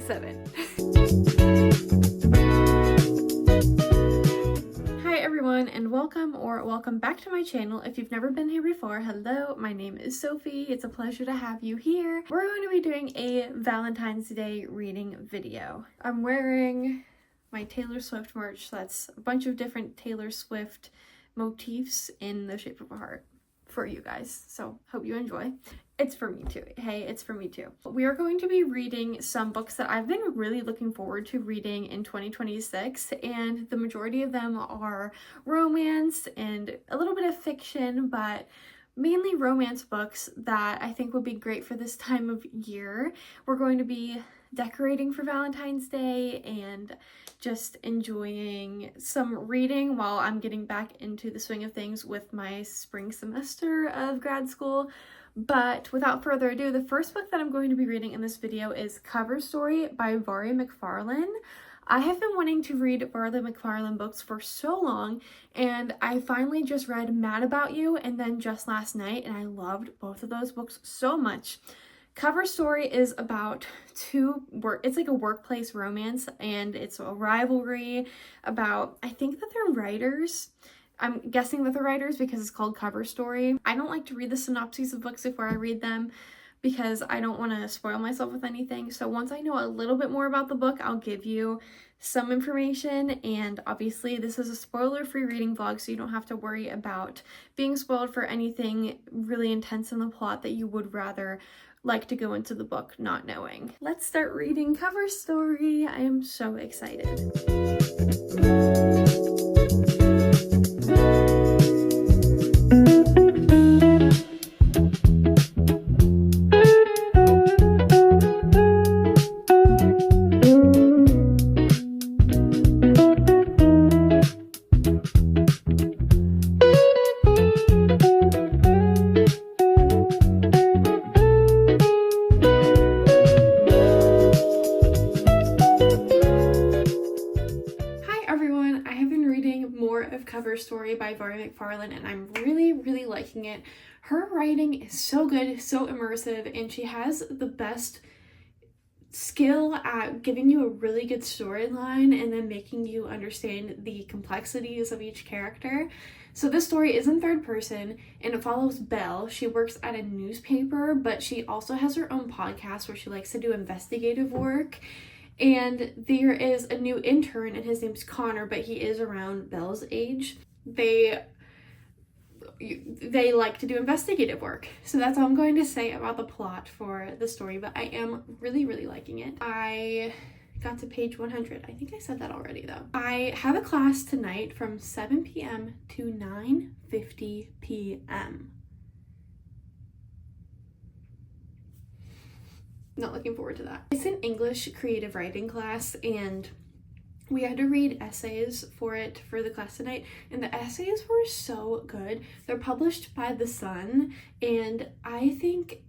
7. Hi everyone, and welcome back to my channel. If you've never been here before, hello, my name is Sophie. It's a pleasure to have you here. We're going to be doing a Valentine's Day reading video. I'm wearing my Taylor Swift merch. That's a bunch of different Taylor Swift motifs in the shape of a heart for you guys, so hope you enjoy. It's for me too. Hey, it's for me too. We are going to be reading some books that I've been really looking forward to reading in 2026, and the majority of them are romance and a little bit of fiction, but mainly romance books that I think would be great for this time of year. We're going to be decorating for Valentine's Day and just enjoying some reading while I'm getting back into the swing of things with my spring semester of grad school. But without further ado, the first book that I'm going to be reading in this video is Cover Story by Vari McFarlane. I have been wanting to read Vari McFarlane books for so long, and I finally just read Mad About You and then Just Last Night, and I loved both of those books so much. Cover Story is about it's like a workplace romance, and it's a rivalry about, I think that they're writers. I'm guessing that they're writers because it's called Cover Story. I don't like to read the synopses of books before I read them because I don't want to spoil myself with anything. So once I know a little bit more about the book, I'll give you some information. And obviously this is a spoiler-free reading vlog, so you don't have to worry about being spoiled for anything really intense in the plot that you would rather like to go into the book not knowing. Let's start reading Cover Story. I am so excited. Cover Story by Vari McFarlane, and I'm really liking it. Her writing is so good, so immersive, and she has the best skill at giving you a really good storyline and then making you understand the complexities of each character. So this story is in third person, and it follows Belle. She works at a newspaper, but she also has her own podcast where she likes to do investigative work. And there is a new intern, and his name's Connor, but he is around Belle's age. They like to do investigative work. So that's all I'm going to say about the plot for the story, but I am really liking it. I got to page 100. I think I said that already though. I have a class tonight from 7 p.m. to 9:50 p.m. Not looking forward to that. It's an English creative writing class, and we had to read essays for the class tonight, and the essays were so good. They're published by The Sun, and I think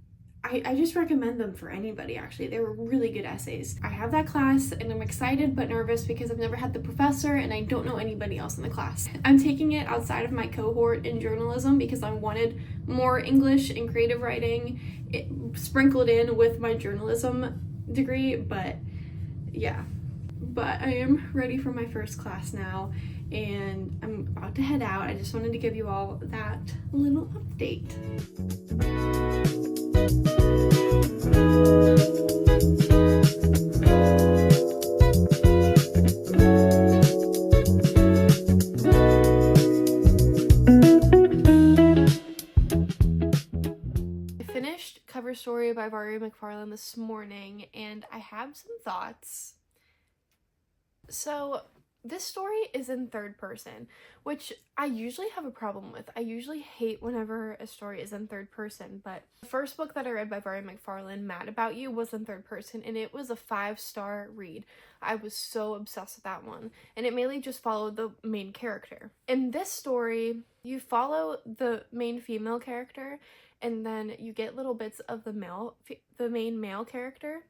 I just recommend them for anybody. Actually, they were really good essays. I have that class, and I'm excited but nervous because I've never had the professor and I don't know anybody else in the class. I'm taking it outside of my cohort in journalism because I wanted more English and creative writing sprinkled in with my journalism degree, but yeah. But I am ready for my first class now, and I'm about to head out. I just wanted to give you all that little update. I finished Cover Story by Vari McFarlane this morning, and I have some thoughts. So this story is in third person, which I usually have a problem with. I usually hate whenever a story is in third person, but the first book that I read by Vari McFarlane, Mad About You, was in third person, and it was a 5-star read. I was so obsessed with that one, and it mainly just followed the main character. In this story, you follow the main female character, and then you get little bits of the main male character.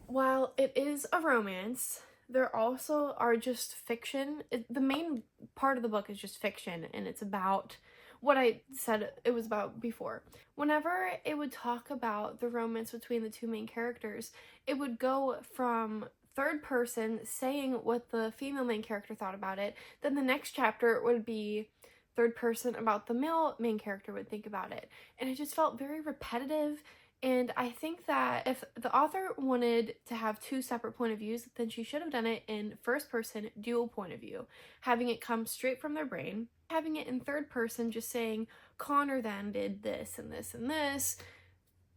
While it is a romance, there also are just fiction. The main part of the book is just fiction, and it's about what I said it was about before. Whenever it would talk about the romance between the two main characters, it would go from third person saying what the female main character thought about it, then the next chapter would be third person about the male main character would think about it. And it just felt very repetitive. And I think that if the author wanted to have two separate point of views, then she should have done it in first person dual point of view, having it come straight from their brain. Having it in third person, just saying Connor then did this and this and this.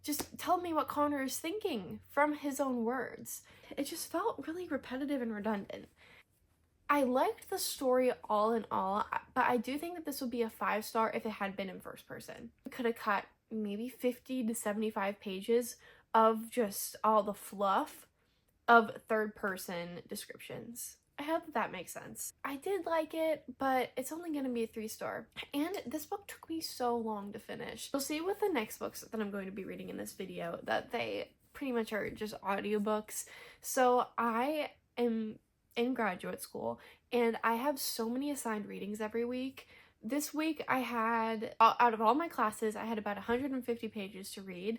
Just tell me what Connor is thinking from his own words. It just felt really repetitive and redundant. I liked the story all in all, but I do think that this would be a 5-star if it had been in first person. I could have cut maybe 50 to 75 pages of just all the fluff of third person descriptions. I hope that makes sense. I did like it, but it's only going to be a 3-star. And this book took me so long to finish. You'll see with the next books that I'm going to be reading in this video that they pretty much are just audiobooks. So I am in graduate school and I have so many assigned readings every week. This week I had, out of all my classes, I had about 150 pages to read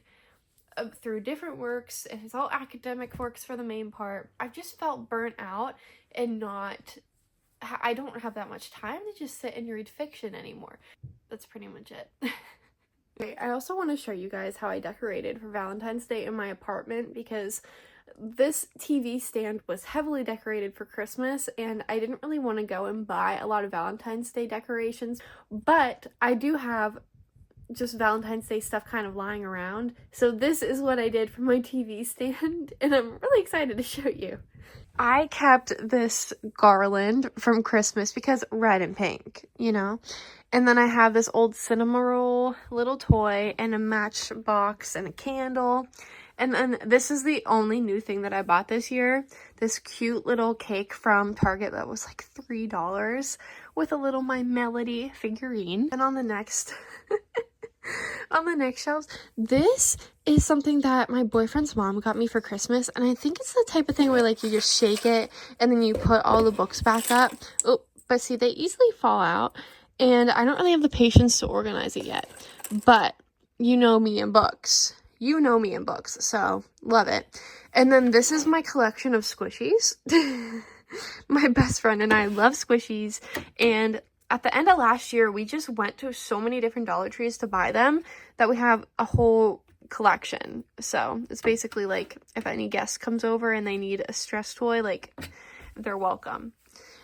through different works, and it's all academic works for the main part. I just felt burnt out and I don't have that much time to just sit and read fiction anymore. That's pretty much it. Okay, I also want to show you guys how I decorated for Valentine's Day in my apartment, because this TV stand was heavily decorated for Christmas and I didn't really want to go and buy a lot of Valentine's Day decorations, but I do have just Valentine's Day stuff kind of lying around. So this is what I did for my TV stand and I'm really excited to show you. I kept this garland from Christmas because red and pink, you know? And then I have this old cinema roll little toy and a matchbox and a candle. And then this is the only new thing that I bought this year. This cute little cake from Target that was like $3 with a little My Melody figurine. And on the next on the next shelves, this is something that my boyfriend's mom got me for Christmas, and I think it's the type of thing where like you just shake it and then you put all the books back up. Oh, but see, they easily fall out and I don't really have the patience to organize it yet. But you know me and books. You know me in books, so love it. And then this is my collection of squishies. My best friend and I love squishies, and at the end of last year, we just went to so many different Dollar Trees to buy them that we have a whole collection. So it's basically like if any guest comes over and they need a stress toy, like they're welcome.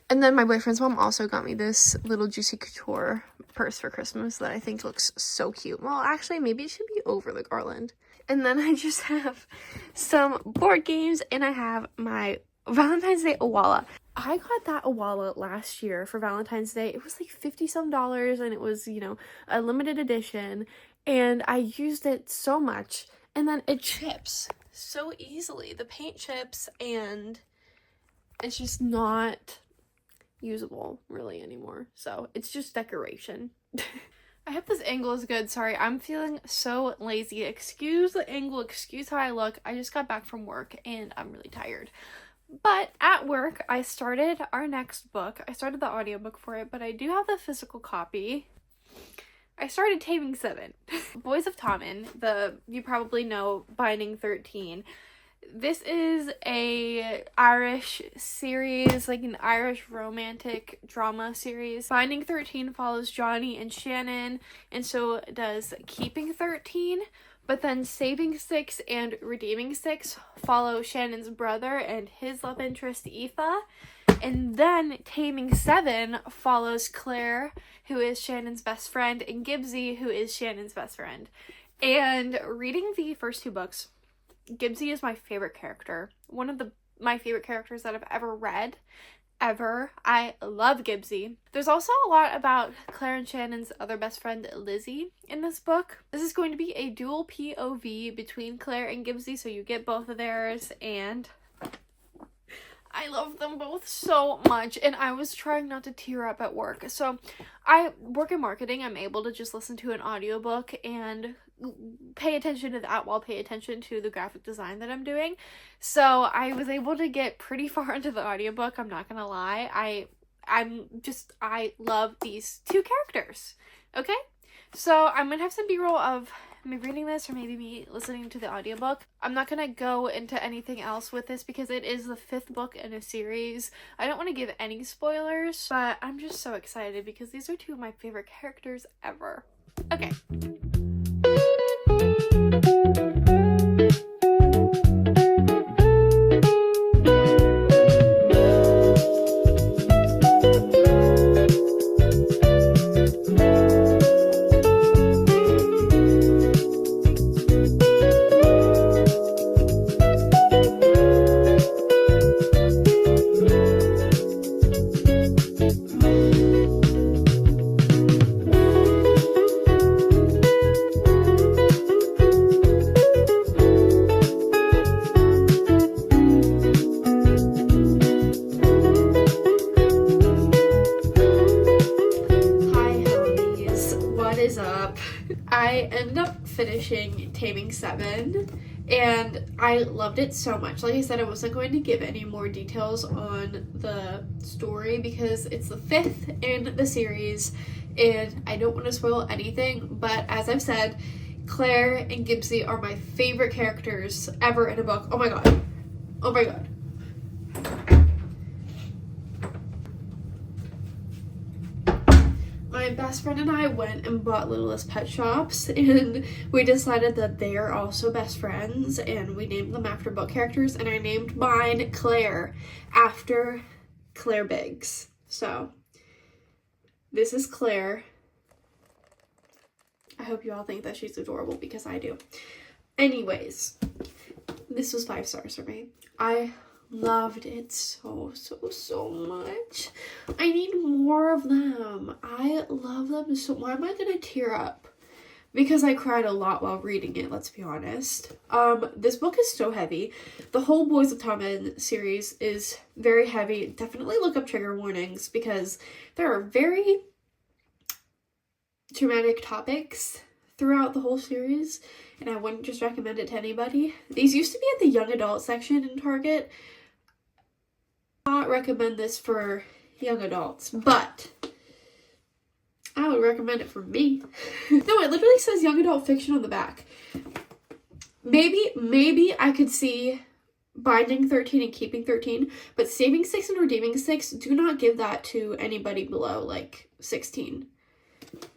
And then my boyfriend's mom also got me this little Juicy Couture purse for Christmas that I think looks so cute. Well, actually, maybe it should be over the garland. And then I just have some board games and I have my Valentine's Day Awala. I got that Awala last year for Valentine's Day. It was like $50-some and it was, you know, a limited edition. And I used it so much. And then it chips so easily. The paint chips and it's just not usable really anymore. So it's just decoration. I hope this angle is good. Sorry, I'm feeling so lazy. Excuse the angle, excuse how I look. I just got back from work and I'm really tired. But at work, I started our next book. I started the audiobook for it, but I do have the physical copy. I started Taming 7. Boys of Tommen, you probably know Binding 13. This is a Irish series, like an Irish romantic drama series. Binding 13 follows Johnny and Shannon, and so does Keeping 13. But then Saving 6 and Redeeming 6 follow Shannon's brother and his love interest, Aoife. And then Taming 7 follows Claire, who is Shannon's best friend, and Gibbsy, who is Shannon's best friend. And reading the first two books, Gibbsy is my favorite character. One of my favorite characters that I've ever read. Ever. I love Gibbsy. There's also a lot about Claire and Shannon's other best friend, Lizzie, in this book. This is going to be a dual POV between Claire and Gibbsy, so you get both of theirs, and I love them both so much, and I was trying not to tear up at work. So I work in marketing. I'm able to just listen to an audiobook and pay attention to that while pay attention to the graphic design that I'm doing. So I was able to get pretty far into the audiobook, I'm not gonna lie. I love these two characters. Okay? So I'm gonna have some b-roll of me reading this or maybe me listening to the audiobook. I'm not gonna go into anything else with this because it is the 5th book in a series. I don't want to give any spoilers, but I'm just so excited because these are 2 of my favorite characters ever. Okay. I ended up finishing Taming 7 and I loved it so much. Like I said, I wasn't going to give any more details on the story because it's the 5th in the series and I don't want to spoil anything, but as I've said, Claire and Gibbsy are my favorite characters ever in a book. Oh my god. Oh my god. My best friend and I went and bought Littlest Pet Shops and we decided that they are also best friends and we named them after book characters, and I named mine Claire after Claire Biggs. So this is Claire. I hope you all think that she's adorable because I do. Anyways, this was 5 stars for me. I loved it so much. I need more of them. I love them so. Why am I gonna tear up? Because I cried a lot while reading it, let's be honest. This book is so heavy. The whole Boys of Tommen series is very heavy. Definitely look up trigger warnings because there are very traumatic topics throughout the whole series, and I wouldn't just recommend it to anybody. These used to be at the young adult section in Target. Not recommend this for young adults, but I would recommend it for me. No, it literally says young adult fiction on the back. Maybe I could see binding 13 and keeping 13, but saving 6 and redeeming 6, do not give that to anybody below like 16,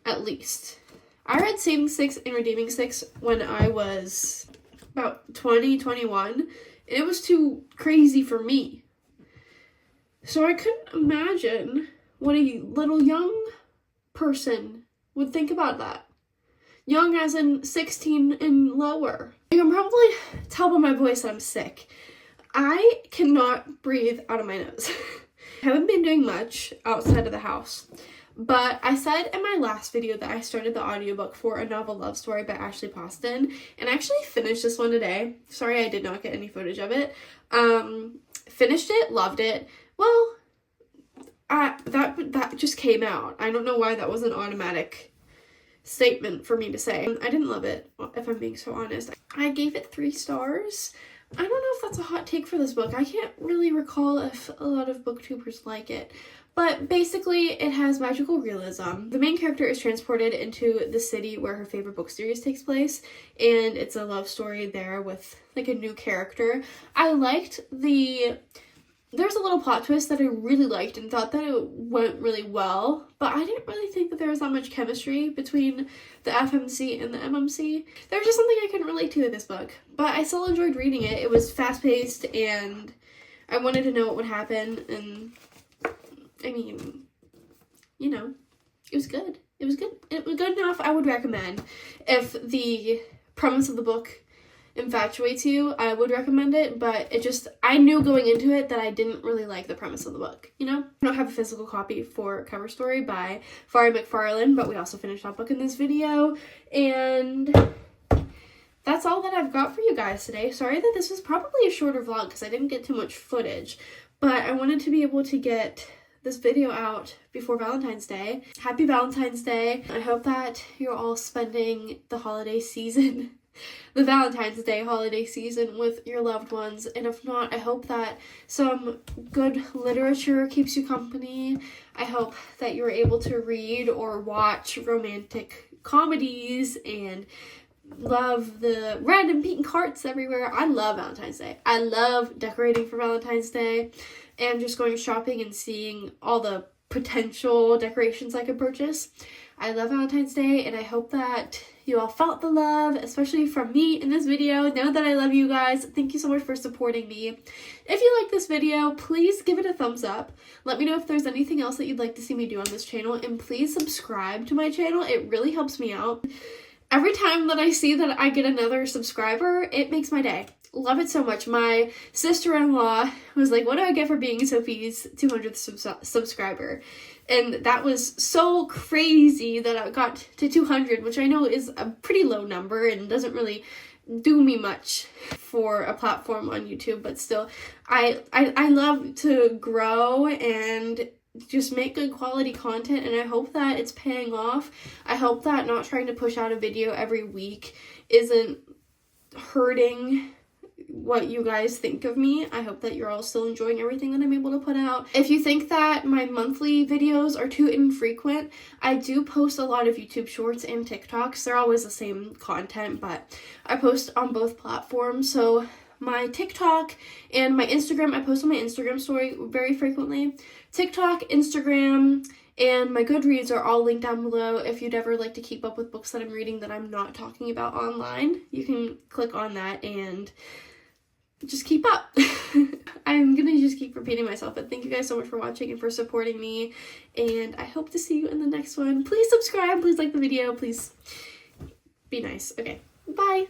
at least. I read saving 6 and redeeming 6 when I was about 20, 21, and it was too crazy for me. So I couldn't imagine what a little young person would think about that. Young as in 16 and lower. You can probably tell by my voice that I'm sick. I cannot breathe out of my nose. I haven't been doing much outside of the house, but I said in my last video that I started the audiobook for A Novel Love Story by Ashley Poston, and I actually finished this one today. Sorry I did not get any footage of it. Finished it, loved it. Well, that just came out. I don't know why that was an automatic statement for me to say. I didn't love it, if I'm being so honest. I gave it 3 stars. I don't know if that's a hot take for this book. I can't really recall if a lot of booktubers like it. But basically, it has magical realism. The main character is transported into the city where her favorite book series takes place, and it's a love story there with like a new character. I liked there's a little plot twist that I really liked and thought that it went really well, but I didn't really think that there was that much chemistry between the FMC and the MMC. There was just something I couldn't relate to in this book, but I still enjoyed reading it. It was fast-paced and I wanted to know what would happen, and I mean, you know, it was good. It was good. It was good enough I would recommend. If the premise of the book infatuates you, I would recommend it, but I knew going into it that I didn't really like the premise of the book, you know? I don't have a physical copy for Cover Story by Fari McFarlane, but we also finished that book in this video, and that's all that I've got for you guys today. Sorry that this was probably a shorter vlog because I didn't get too much footage, but I wanted to be able to get this video out before Valentine's Day. Happy Valentine's Day. I hope that you're all spending the holiday season, the Valentine's Day holiday season, with your loved ones, and if not, I hope that some good literature keeps you company. I hope that you're able to read or watch romantic comedies and love the red and pink hearts everywhere. I love Valentine's Day. I love decorating for Valentine's Day and just going shopping and seeing all the potential decorations I could purchase. I love Valentine's Day, and I hope that you all felt the love, especially from me in this video. Know that I love you guys. Thank you so much for supporting me. If you like this video, please give it a thumbs up. Let me know if there's anything else that you'd like to see me do on this channel, and please subscribe to my channel. It really helps me out. Every time that I see that I get another subscriber, it makes my day. Love it so much. My sister-in-law was like, what do I get for being Sophie's 200th subscriber? And that was so crazy that I got to 200, which I know is a pretty low number and doesn't really do me much for a platform on YouTube, but still, I love to grow and just make good quality content, and I hope that it's paying off. I hope that not trying to push out a video every week isn't hurting what you guys think of me. I hope that you're all still enjoying everything that I'm able to put out. If you think that my monthly videos are too infrequent, I do post a lot of YouTube shorts and TikToks. They're always the same content, but I post on both platforms. So my TikTok and my Instagram, I post on my Instagram story very frequently. TikTok, Instagram, and my Goodreads are all linked down below. If you'd ever like to keep up with books that I'm reading that I'm not talking about online, you can click on that and just keep up. I'm gonna just keep repeating myself, but thank you guys so much for watching and for supporting me, and I hope to see you in the next one. Please subscribe, please like the video, please be nice. Okay, bye.